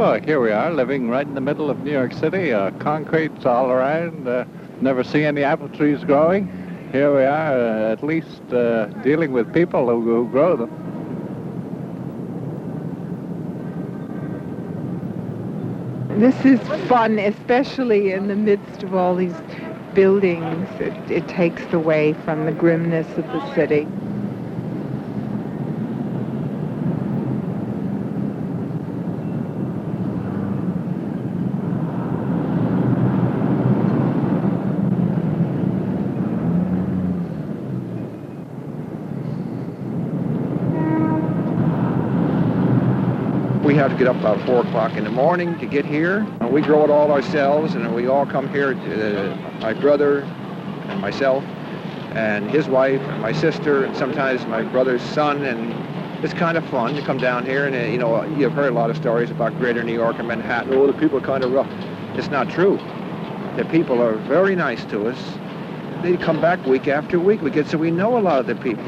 Well, here we are, living right in the middle of New York City. Concrete's all around. Never see any apple trees growing. Here we are, at least dealing with people who grow them. This is fun, especially in the midst of all these buildings. It takes away from the grimness of the city. We have to get up about 4 o'clock in the morning to get here. We grow it all ourselves, and we all come here, my brother and myself and his wife and my sister and sometimes my brother's son, and it's kind of fun to come down here. And you've heard a lot of stories about Greater New York and Manhattan. Oh, the people are kind of rough. It's not true. The people are very nice to us. They come back week after week. We know a lot of the people.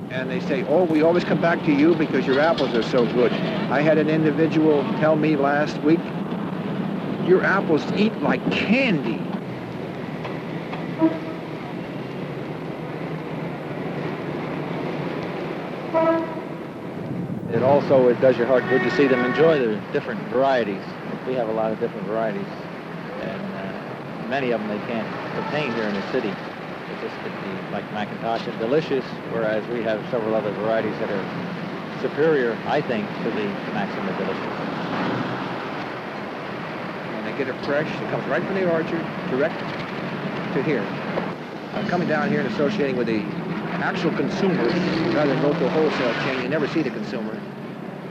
And they say, oh, we always come back to you because your apples are so good. I had an individual tell me last week, your apples eat like candy. It does your heart good to see them enjoy the different varieties. We have a lot of different varieties, and many of them they can't obtain here in the city. Just could be like McIntosh and delicious, whereas we have several other varieties that are superior, I think, to the Maxima delicious. When they get it fresh, it comes right from the orchard, direct to here. Coming down here and associating with the actual consumers rather than local wholesale chain, you never see the consumer.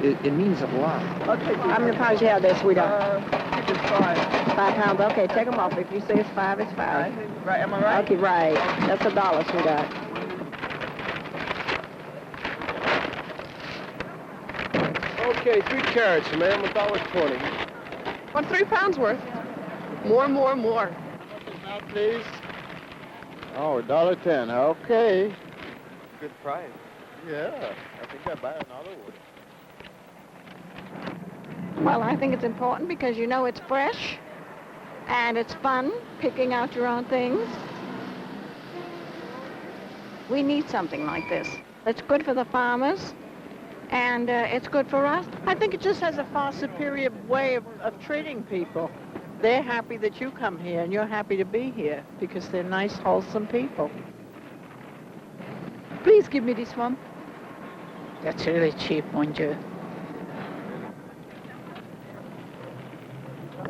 It means a lot. Okay, how many pounds you have there, sweetheart? It's 5. 5 pounds, okay, take them off. If you say it's 5, it's 5. Right, am I right? Okay, right. That's $1, sweetheart. Okay, 3 carrots, ma'am, $1.20. Want 3 pounds worth? More. Now, please. Oh, $1.10, okay. Good price. Yeah, I think I'll buy another one. Well, I think it's important because you know it's fresh and it's fun picking out your own things. We need something like this. It's good for the farmers and it's good for us. I think it just has a far superior way of treating people. They're happy that you come here and you're happy to be here because they're nice, wholesome people. Please give me this one. That's really cheap, mon Dieu.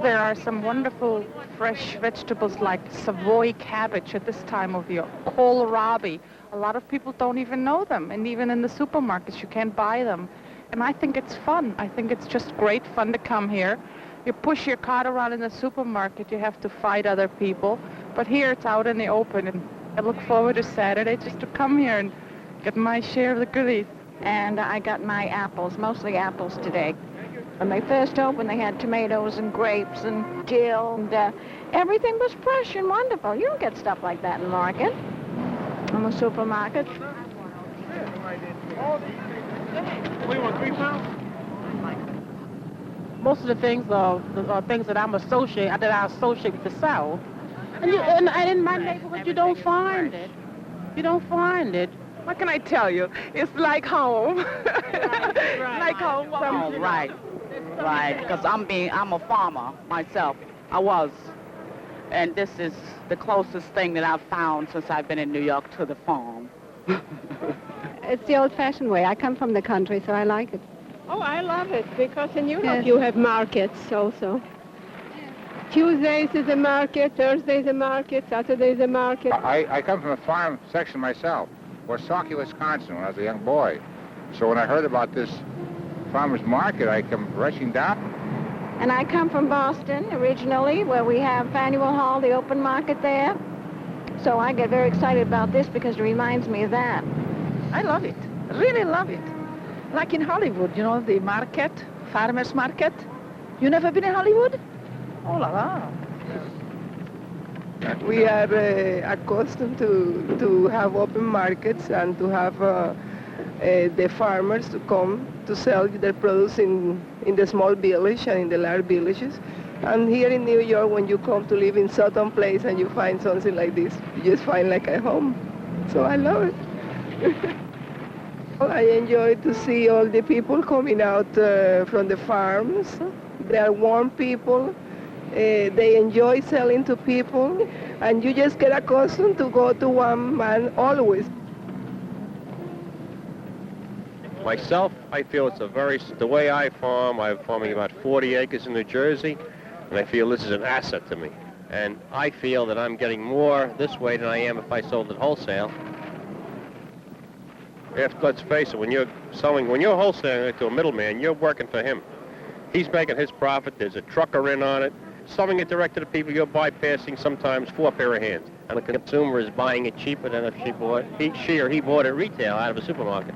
There are some wonderful fresh vegetables like Savoy cabbage at this time of year, kohlrabi. A lot of people don't even know them, and even in the supermarkets you can't buy them. And I think it's fun. I think it's just great fun to come here. You push your cart around in the supermarket, you have to fight other people. But here it's out in the open, and I look forward to Saturday just to come here and get my share of the goodies. And I got my apples, mostly apples today. When they first opened, they had tomatoes and grapes and dill, and everything was fresh and wonderful. You don't get stuff like that in the market, in the supermarket. What do you want, 3 pounds? Most of the things are things that I associate with the South. And in my neighborhood, you don't find it. You don't find it. What can I tell you? It's like home. Right. Like home. Oh, right, because I'm a farmer myself. I was. And this is the closest thing that I've found since I've been in New York to the farm. It's the old-fashioned way. I come from the country, so I like it. Oh, I love it, because in Europe you have markets also. Tuesdays is a market, Thursdays a market, Saturdays a market. I come from a farm section myself, Worsaukie, Wisconsin, when I was a young boy. So when I heard about this farmer's market, I come rushing down. And I come from Boston originally, where we have Faneuil Hall, the open market there. So I get very excited about this because it reminds me of that. I love it. I really love it. Like in Hollywood, you know, the market, farmer's market. You never been in Hollywood? Oh, la la. We are accustomed to have open markets and to have the farmers to come to sell their produce in the small village and in the large villages. And here in New York, when you come to live in certain place and you find something like this, you just find like a home. So I love it. I enjoy to see all the people coming out from the farms. They are warm people. They enjoy selling to people. And you just get accustomed to go to one man always. Myself, I feel it's the way I'm farming about 40 acres in New Jersey, and I feel this is an asset to me. And I feel that I'm getting more this way than I am if I sold it wholesale. Let's face it, when you're wholesaling to a middleman, you're working for him. He's making his profit, there's a trucker in on it. Selling it direct to the people, you're bypassing sometimes 4 pair of hands. And the consumer is buying it cheaper than if she or he bought it retail out of a supermarket.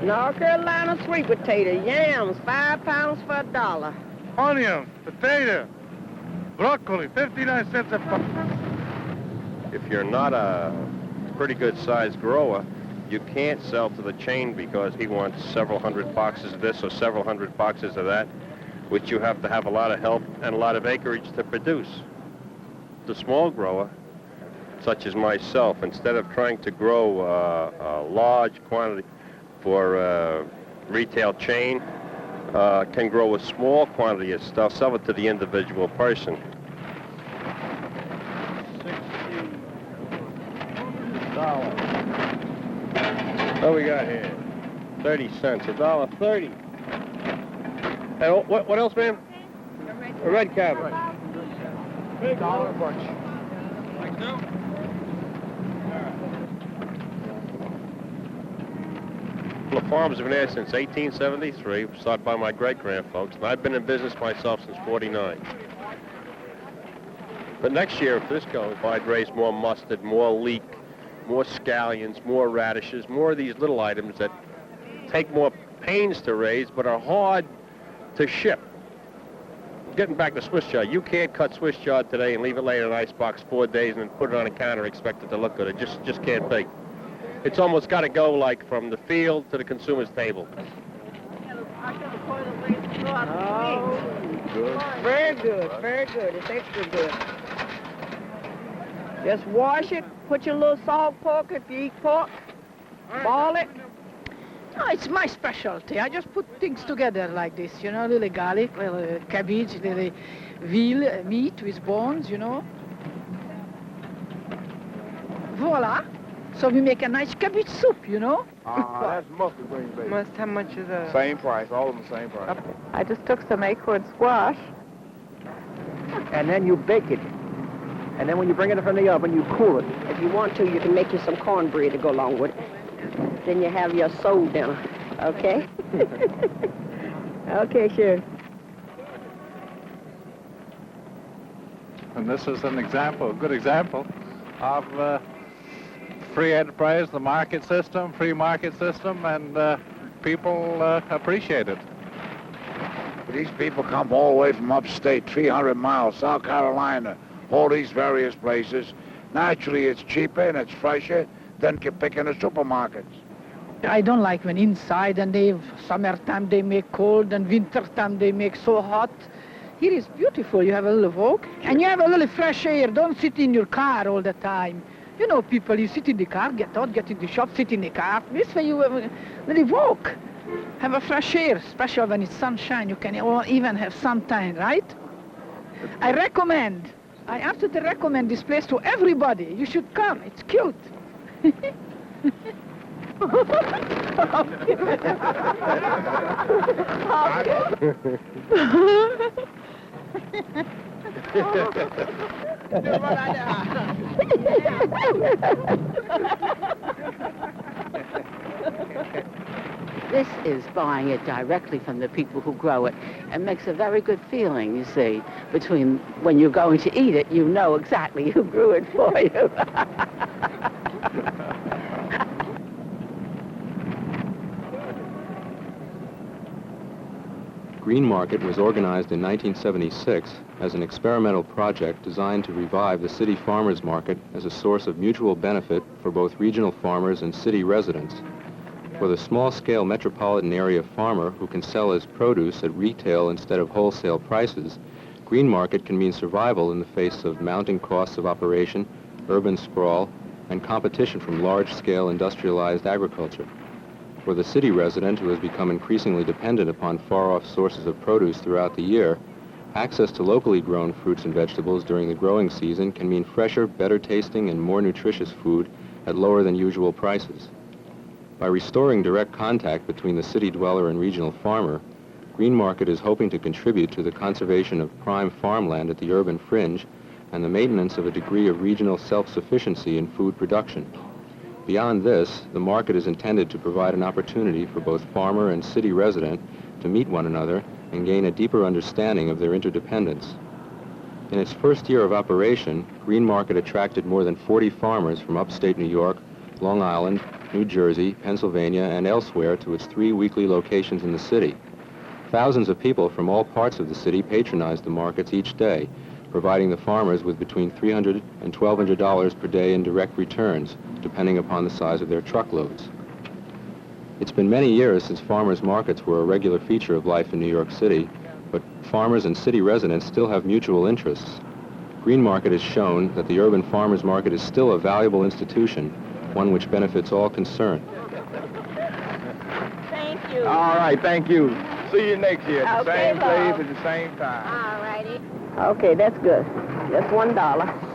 North Carolina sweet potato, yams, 5 pounds for $1. Onions, potato, broccoli, 59 cents a pound. If you're not a pretty good sized grower, you can't sell to the chain because he wants several hundred boxes of this or several hundred boxes of that, which you have to have a lot of help and a lot of acreage to produce. The small grower, such as myself, instead of trying to grow a large quantity for retail chain, can grow a small quantity of stuff, sell it to the individual person. What we got here? 30 cents, $1.30. And what else, ma'am? A red cabbage. $1 a bunch. Like so? The farms have been there since 1873, started by my great-grandfolks, and I've been in business myself since 49. But next year, if this goes, I'd raise more mustard, more leek, more scallions, more radishes, more of these little items that take more pains to raise but are hard to ship. Getting back to Swiss chard, you can't cut Swiss chard today and leave it lay in an ice box 4 days and then put it on a counter and expect it to look good. It just can't be. It's almost got to go like from the field to the consumer's table. Oh, good. Very good, very good. It's extra good. Just wash it, put your little salt pork if you eat pork, boil it. Oh, it's my specialty. I just put things together like this, you know, little garlic, little cabbage, little veal meat with bones, you know. Voila. So we make a nice cabbage soup, you know. That's mustard green, baby. How much is that? Same price, all of them same price. I just took some acorn squash. And then you bake it. And then when you bring it from the oven, you cool it. If you want to, you can make you some cornbread to go along with it. Then you have your soul dinner, okay? Okay, sure. And this is an example, a good example of free enterprise, the market system, free market system, and people appreciate it. These people come all the way from upstate, 300 miles, South Carolina, all these various places. Naturally, it's cheaper and it's fresher than you pick in the supermarkets. I don't like when inside and summertime they make cold and wintertime they make so hot. Here is beautiful. You have a little walk and you have a little fresh air. Don't sit in your car all the time. You know, people, you sit in the car, get out, get in the shop, sit in the car. This way you have a little walk. Have a fresh air, especially when it's sunshine. You can even have suntan, right? I absolutely recommend this place to everybody. You should come. It's cute. This is buying it directly from the people who grow it and makes a very good feeling, you see, between when you're going to eat it, you know exactly who grew it for you. Greenmarket was organized in 1976 as an experimental project designed to revive the city farmers market as a source of mutual benefit for both regional farmers and city residents. For the small-scale metropolitan area farmer who can sell his produce at retail instead of wholesale prices, Greenmarket can mean survival in the face of mounting costs of operation, urban sprawl, and competition from large-scale industrialized agriculture. For the city resident who has become increasingly dependent upon far-off sources of produce throughout the year, access to locally grown fruits and vegetables during the growing season can mean fresher, better tasting, and more nutritious food at lower than usual prices. By restoring direct contact between the city dweller and regional farmer, Greenmarket is hoping to contribute to the conservation of prime farmland at the urban fringe and the maintenance of a degree of regional self-sufficiency in food production. Beyond this, the market is intended to provide an opportunity for both farmer and city resident to meet one another and gain a deeper understanding of their interdependence. In its first year of operation, Greenmarket attracted more than 40 farmers from upstate New York, Long Island, New Jersey, Pennsylvania, and elsewhere to its 3 weekly locations in the city. Thousands of people from all parts of the city patronized the markets each day, providing the farmers with between $300 and $1,200 per day in direct returns, depending upon the size of their truckloads. It's been many years since farmers' markets were a regular feature of life in New York City, but farmers and city residents still have mutual interests. Greenmarket has shown that the urban farmers' market is still a valuable institution, one which benefits all concerned. Thank you. All right, thank you. See you next year at the Okay, same place love. at the same time. All righty. Okay, that's good. That's $1.